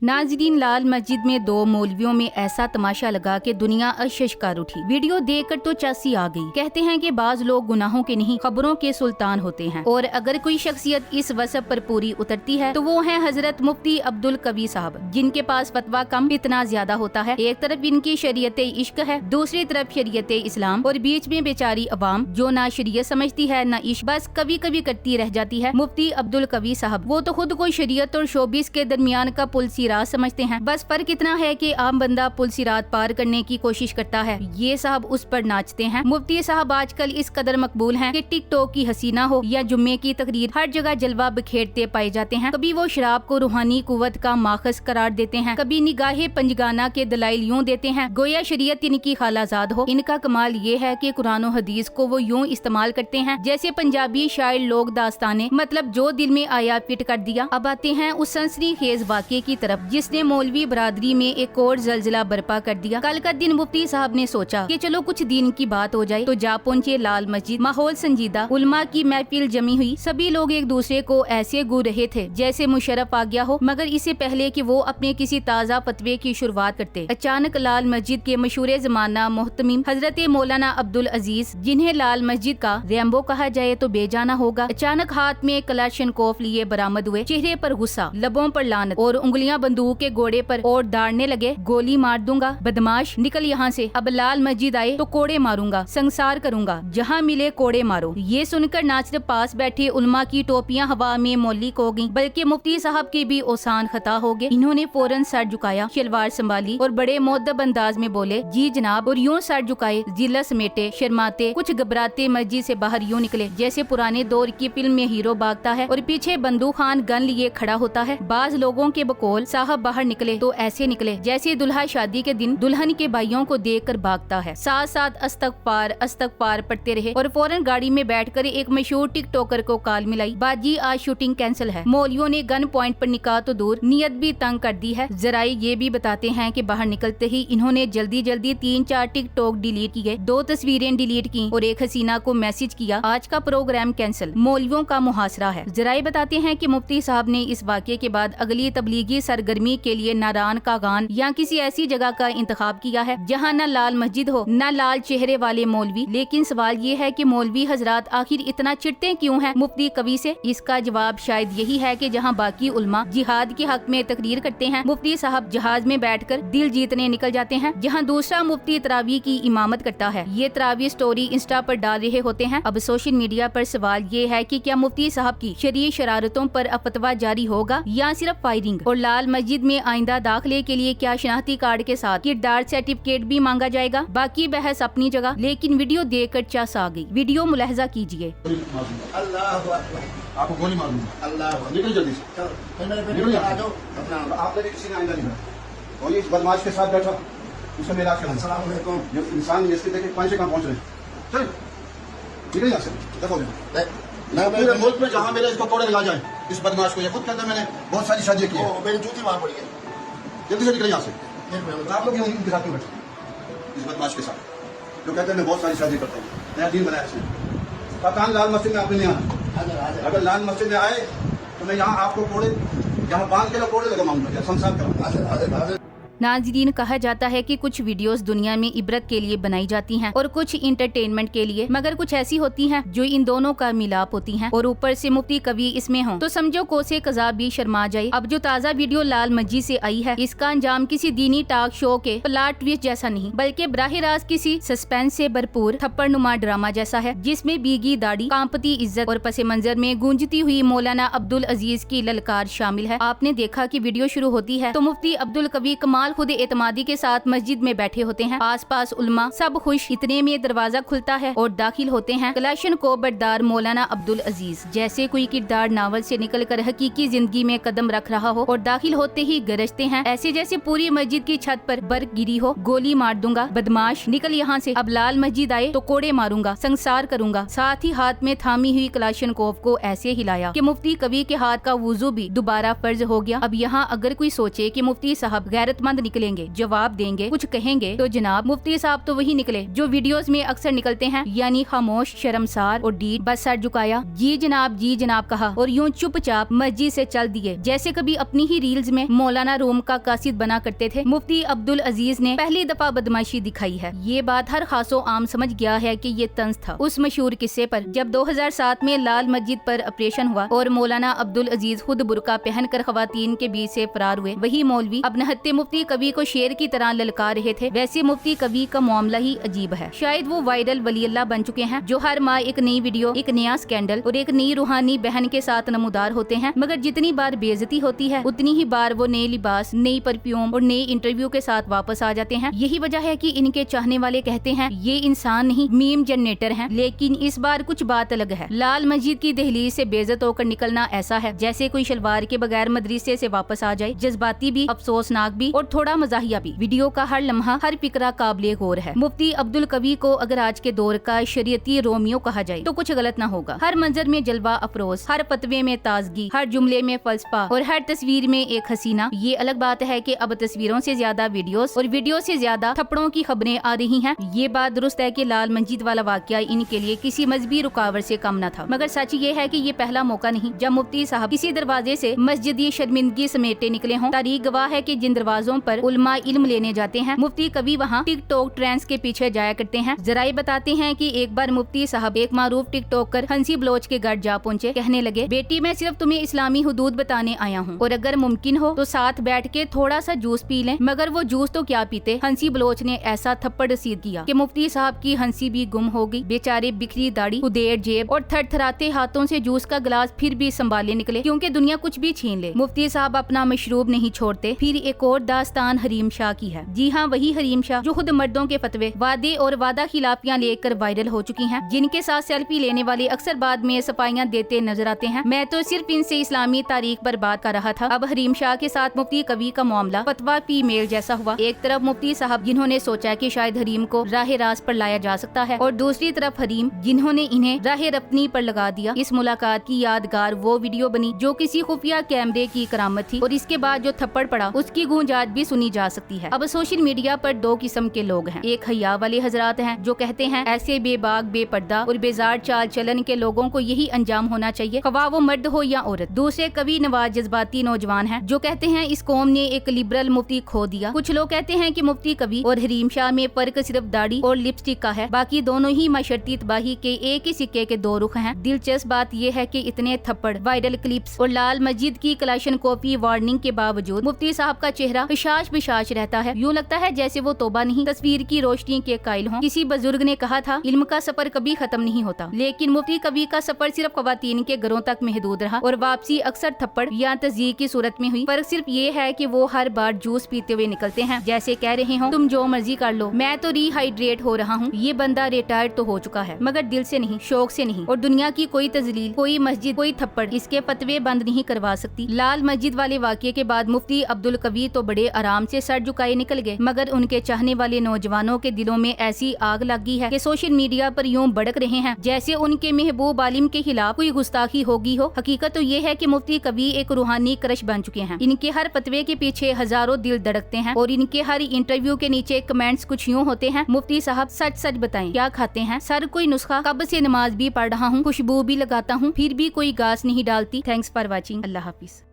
नाजरीन, लाल मस्जिद में दो मौलवियों में ऐसा तमाशा लगा कि दुनिया अशशकार उठी। वीडियो देखकर तो चासी आ गई। कहते हैं कि बाज लोग गुनाहों के नहीं खबरों के सुल्तान होते हैं, और अगर कोई शख्सियत इस वसफ पर पूरी उतरती है तो वो है हजरत मुफ्ती अब्दुल कवी साहब, जिनके पास फतवा कम इतना ज्यादा होता है। एक तरफ इनकी शरीयत इश्क है, दूसरी तरफ शरीयत इस्लाम, और बीच में बेचारी अवाम जो ना शरीयत समझती है ना इश्क, बस कभी कभी करती रह जाती है। मुफ्ती अब्दुल कवी साहब वो तो खुद को शरीयत और शोबिस के दरमियान का पुल सिरात समझते हैं। बस फर्क इतना है कि आम बंदा पुल सिरात पार करने की कोशिश करता है, ये साहब उस पर नाचते हैं। मुफ्ती साहब आजकल इस कदर मकबूल हैं कि टिकटॉक की हसीना हो या जुम्मे की तकरीर, हर जगह जलवा बिखेरते पाए जाते हैं। कभी वो शराब को रूहानी कुव्वत का माखज करार देते हैं, कभी निगाहे पंजगाना के दलाइल यूं देते हैं गोया शरीयत इनकी खालाजाद हो। इनका कमाल ये है कि कुरान और हदीस को वो यूं इस्तेमाल करते हैं जैसे पंजाबी शायर लोग दास्ताने, मतलब जो दिल में आया फिट कर दिया। अब आते हैं उस सनसनीखेज वाक़े की तरफ जिसने मौलवी बरादरी में एक और जलजिला बर्पा कर दिया। कल का दिन मुफ्ती साहब ने सोचा कि चलो कुछ दीन की बात हो जाए, तो जा पहुंचे लाल मस्जिद। माहौल संजीदा, उलमा की महफिल जमी हुई, सभी लोग एक दूसरे को ऐसे गू रहे थे जैसे मुशर्रफ आ गया हो। मगर इससे पहले कि वो अपने किसी ताज़ा फतवे की शुरुआत करते, अचानक लाल मस्जिद के मशहूर जमाना मोहतमीम हजरत मौलाना अब्दुल अजीज, जिन्हें लाल मस्जिद का रैम्बो कहा जाए तो बेजाना होगा, अचानक हाथ में कलाशनकोफ लिए बरामद हुए। चेहरे पर गुस्सा, लबों पर लानत, और उंगलियां बंदूक के घोड़े पर और दाड़ने लगे। गोली मार दूंगा, बदमाश निकल यहाँ से, अब लाल मस्जिद आए तो कोड़े मारूंगा, संसार करूंगा, जहाँ मिले कोड़े मारो। ये सुनकर ना सिर्फ पास बैठे उलमा की टोपियां हवा में मौलिक हो गईं, बल्कि मुफ्ती साहब के भी ओसान खता हो गए। इन्होंने फौरन सर झुकाया, शलवार संभाली और बड़े मुअद्दब अंदाज में बोले, जी जनाब, और यूं सर झुकाए, जिला समेटे, शर्माते, कुछ घबराते मस्जिद से बाहर यूं निकले जैसे पुराने दौर की फिल्म में हीरो भागता है और पीछे बंदूक खान गन लिए खड़ा होता है। बाज लोगों के बकौल साहब बाहर निकले तो ऐसे निकले जैसे दुल्हा शादी के दिन दुल्हन के भाइयों को देखकर भागता है। साथ साथ अस्तगफार पढ़ते रहे और फौरन गाड़ी में बैठकर एक मशहूर टिकटॉकर को कॉल मिलाई, बाजी आज शूटिंग कैंसिल है। मौलियों ने गन पॉइंट पर निकाह तो दूर, नियत भी तंग कर दी है। जराए ये भी बताते हैं कि बाहर निकलते ही इन्होंने जल्दी 3-4 टिकटॉक डिलीट किए, 2 तस्वीरें डिलीट की और एक हसीना को मैसेज किया, आज का प्रोग्राम कैंसिल। मौलवियों का मुहासरा है। जराए बताते हैं कि मुफ्ती साहब ने इस वाक़े के बाद अगली तबलीगी सरगर्मी के लिए नारान कागान या किसी ऐसी जगह का इंतखाब किया है जहां न लाल मस्जिद हो न लाल चेहरे वाले मौलवी। लेकिन सवाल ये है कि मौलवी हजरात आखिर इतना चिढ़ते क्यों हैं मुफ्ती कवी से? इसका जवाब शायद यही है कि जहां बाकी उलमा जिहाद के हक में तकरीर करते हैं, मुफ्ती साहब जहाज में बैठकर दिल जीतने निकल जाते हैं। जहां दूसरा मुफ्ती तरावी की इमामत करता है, ये तरावी स्टोरी इंस्टा पर डाल रहे होते हैं। अब सोशल मीडिया पर सवाल ये है कि क्या मुफ्ती साहब की शरीय शरारतों पर फतवा जारी होगा या सिर्फ फायरिंग? और लाल मस्जिद में आइंदा दाखिले के लिए क्या शनाख्ती कार्ड के साथ किरदार सर्टिफिकेट भी मांगा जाएगा? बाकी बहस अपनी जगह, लेकिन वीडियो देखकर चास आ गई। वीडियो मुलाहजा कीजिए। आपको गोली मार दूंगा, अल्लाह निकल जल्दी से, निकल आ जाओ। आपने किसी ने आइंदा नहीं कहा, और इस बदमाश के साथ बैठा, उसे मेरा अस्सलाम वालेकुम। जो इंसान इसके देखे पांच से कहाँ पहुंच रहे हैं, चल निकल यहाँ से, देखो पूरे मुल्क में जहाँ मेरे इसको कोड़े लगा जाए, इस बदमाश को। ये खुद कहता है मैंने बहुत सारी शादी की है, मेरी जूती मार पड़ी है, जल्दी से निकल यहाँ से। आप लोग उनके साथ क्यों बैठे, इस बदमाश के साथ जो कहते हैं मैं बहुत सारी शादी करता हूँ, नया दिन बनाया इसने। पता लाल मस्जिद में आपने नहीं आना, अगर लाल मस्जिद में आए तो मैं यहाँ आपको कोड़े, यहाँ बांध के कोड़े लगा मांगूंगा, संसार करूँगा। नाज़रीन, कहा जाता है कि कुछ वीडियोस दुनिया में इबरत के लिए बनाई जाती हैं और कुछ इंटरटेनमेंट के लिए, मगर कुछ ऐसी होती हैं जो इन दोनों का मिलाप होती हैं, और ऊपर से मुफ्ती कवी इसमें हो तो समझो कोसे कज़ा भी शर्मा जाए। अब जो ताज़ा वीडियो लाल मस्जिद से आई है, इसका अंजाम किसी दीनी टॉक शो के प्लॉट ट्विस्ट जैसा नहीं, बल्कि बराह रास्त किसी सस्पेंस से भरपूर थप्पड़नुमा ड्रामा जैसा है, जिसमें बीगी दाढ़ी, कांपती इज्जत और पसे मंजर में गूंजती हुई मौलाना अब्दुल अजीज की ललकार शामिल है। आपने देखा कि वीडियो शुरू होती है तो मुफ्ती अब्दुल कवी कमाल खुद एतमादी के साथ मस्जिद में बैठे होते हैं, आसपास उलमा सब खुश। इतने में दरवाजा खुलता है और दाखिल होते हैं कलाशन को बरदार मौलाना अब्दुल अजीज, जैसे कोई किरदार नावल से निकलकर हकीकी जिंदगी में कदम रख रहा हो, और दाखिल होते ही गरजते हैं ऐसे जैसे पूरी मस्जिद की छत पर बर्फ गिरी हो। गोली मार दूंगा, बदमाश निकल यहाँ से, अब लाल मस्जिद आए तो कोड़े मारूंगा, संसार करूंगा। साथ ही हाथ में थामी हुई कलाशनकोफ को ऐसे हिलाया कि मुफ्ती कवी के हाथ का वुजू भी दोबारा फर्ज हो गया। अब यहाँ अगर कोई सोचे कि मुफ्ती साहब गैरतमंद चंद निकलेंगे, जवाब देंगे, कुछ कहेंगे तो जनाब मुफ्ती साहब तो वही निकले जो वीडियोस में अक्सर निकलते हैं, यानी खामोश, शर्मसार और डीठ, बस सर झुकाया, जी जनाब कहा और यूं चुपचाप मस्जिद से चल दिए, जैसे कभी अपनी ही रील्स में मौलाना रूम का कासिद बना करते थे। मुफ्ती अब्दुल अजीज ने पहली दफा बदमाशी दिखाई है। ये बात हर खासो आम समझ गया है कि ये तंज था उस मशहूर किस्से पर जब 2007 में लाल मस्जिद पर ऑपरेशन हुआ और मौलाना अब्दुल अजीज खुद बुरका पहनकर खवातीन के बीच से फरार हुए। वही मौलवी अब नहत्ते मुफ्ती कवि को शेर की तरह ललकार रहे थे। वैसे मुफ्ती कवि का मामला ही अजीब है। शायद वो वायरल वलीअल्लाह बन चुके हैं जो हर माह एक नई वीडियो, एक नया स्कैंडल और एक नई रूहानी बहन के साथ नमूदार होते हैं, मगर जितनी बार बेइज्जती होती है उतनी ही बार वो नए लिबास, नई परफ्यूम और नए इंटरव्यू के साथ वापस आ जाते हैं। यही वजह है कि इनके चाहने वाले कहते हैं ये इंसान नहीं, मीम जनरेटर हैं। लेकिन इस बार कुछ बात अलग है। लाल मस्जिद की दहलीज से बेइज्जत होकर निकलना ऐसा है जैसे कोई शलवार के बगैर मदरसे से वापस आ जाए। जज्बाती भी, अफसोसनाक भी और थोड़ा मजाहिया भी। वीडियो का हर लम्हा, हर फिक्रा काबिले गौर है। मुफ्ती अब्दुल कवी को अगर आज के दौर का शरीयती रोमियो कहा जाए तो कुछ गलत ना होगा। हर मंजर में जलवा अफरोज, हर फतवे में ताजगी, हर जुमले में फलसफा और हर तस्वीर में एक हसीना। ये अलग बात है कि अब तस्वीरों से ज्यादा वीडियोस और वीडियो से ज्यादा थप्पड़ों की खबरें आ रही हैं। ये बात दुरुस्त है कि लाल मस्जिद वाला वाकया इनके लिए किसी मजहबी रुकावट से कम न था, मगर सच ये है कि ये पहला मौका नहीं जब मुफ्ती साहब किसी दरवाजे से मस्जिदी शर्मिंदगी समेटे निकले हों। तारीख गवाह है कि जिन दरवाजों पर उलमा इल्म लेने जाते हैं, मुफ्ती कभी वहाँ टिकटॉक ट्रेंड्स के पीछे जाया करते हैं। जराए बताते हैं कि एक बार मुफ्ती साहब एक मारूफ टिकटॉकर हंसी बलोच के घर जा पहुँचे। कहने लगे, बेटी मैं सिर्फ तुम्हें इस्लामी हुदूद बताने आया हूँ और अगर मुमकिन हो तो साथ बैठ के थोड़ा सा जूस पी लें। मगर वो जूस तो क्या पीते। हंसी बलोच ने ऐसा थप्पड़ रसीद किया कि मुफ्ती साहब की हंसी भी गुम हो गई। बेचारे बिखरी दाढ़ी, उदेड़ जेब और थरथराते हाथों से जूस का गिलास फिर भी संभाले निकले, क्योंकि दुनिया कुछ भी छीन ले मुफ्ती साहब अपना मशरूब नहीं छोड़ते। फिर एक और दास्तान हरीम शाह की है। जी हाँ, वही हरीम शाह जो खुद मर्दों के फतवे, वादे और वादा खिलाफियां लेकर वायरल हो चुकी हैं, जिनके साथ सेल्फी लेने वाले अक्सर बाद में सफाइयां देते नजर आते हैं। मैं तो सिर्फ इनसे इस्लामी तारीख पर बात कर रहा था। अब हरीम शाह के साथ मुफ्ती कवि का मामला फतवा फीमेल जैसा हुआ। एक तरफ मुफ्ती साहब जिन्होंने सोचा कि शायद हरीम को राह रास पर लाया जा सकता है, और दूसरी तरफ हरीम जिन्होंने इन्हें राह रपनी पर लगा दिया। इस मुलाकात की यादगार वो वीडियो बनी जो किसी खुफिया कैमरे की करामत थी, और इसके बाद जो थप्पड़ पड़ा उसकी गूंज आज भी सुनी जा सकती है। अब सोशल मीडिया पर दो किस्म के लोग हैं। एक हया वाले हजरात हैं जो कहते हैं ऐसे बेबाक, बेपर्दा और बेजार चाल चलन के लोगों को यही अंजाम होना चाहिए, खवा वो मर्द हो या औरत। दूसरे कवि नवाज जज्बाती नौजवान हैं जो कहते हैं इस कौम ने एक लिबरल मुफ्ती खो दिया। कुछ लोग कहते हैं कि मुफ्ती कवि और हरीम शाह में फर्क सिर्फ दाढ़ी और लिपस्टिक का है, बाकी दोनों ही माशरती तबाही के एक ही सिक्के के दो रुख हैं। दिलचस्प बात यह है कि इतने थप्पड़, वायरल क्लिप्स और लाल मस्जिद की कलाशन कॉपी वार्निंग के बावजूद मुफ्ती साहब का चेहरा हशाश बिशाश रहता है। यूं लगता है जैसे वो तौबा नहीं, तस्वीर की रोशनी के कायल हों। किसी बुजुर्ग ने कहा था इल्म का सफर कभी खत्म नहीं होता, लेकिन मुफ्ती कवि का सफर सिर्फ खवातीन के घरों तक महदूद रहा और वापसी अक्सर थप्पड़ या तज़यीक की सूरत में हुई। फर्क सिर्फ ये है कि वो हर बार जूस पीते हुए निकलते हैं, जैसे कह रहे हो तुम जो मर्जी कर लो, मैं तो रिहाइड्रेट हो रहा हूँ। ये बंदा रिटायर्ड तो हो चुका है, मगर दिल से नहीं, शौक से नहीं, और दुनिया की कोई तजलील, कोई मस्जिद, कोई थप्पड़ इसके फतवे बंद नहीं करवा सकती। लाल मस्जिद वाले वाक़ये के बाद मुफ्ती अब्दुल कवी तो बड़े आराम से सर झुकाए निकल गए, मगर उनके चाहने वाले नौजवानों के दिलों में ऐसी आग लगी है कि सोशल मीडिया पर यूं भड़क रहे हैं जैसे उनके महबूब आलिम के खिलाफ कोई गुस्ताखी होगी हो। हकीकत तो ये है कि मुफ्ती कवी एक रूहानी क्रश बन चुके हैं। इनके हर फतवे के पीछे हजारों दिल धड़कते हैं और इनके हर इंटरव्यू के नीचे कमेंट्स कुछ यूं होते हैं, मुफ्ती साहब सच सच बताएं क्या खाते हैं? सर कोई नुस्खा? कब से नमाज भी पढ़ रहा हूँ, खुशबू भी लगाता हूँ, फिर भी कोई घास नहीं डालती। Thanks for watching. Allah Hafiz.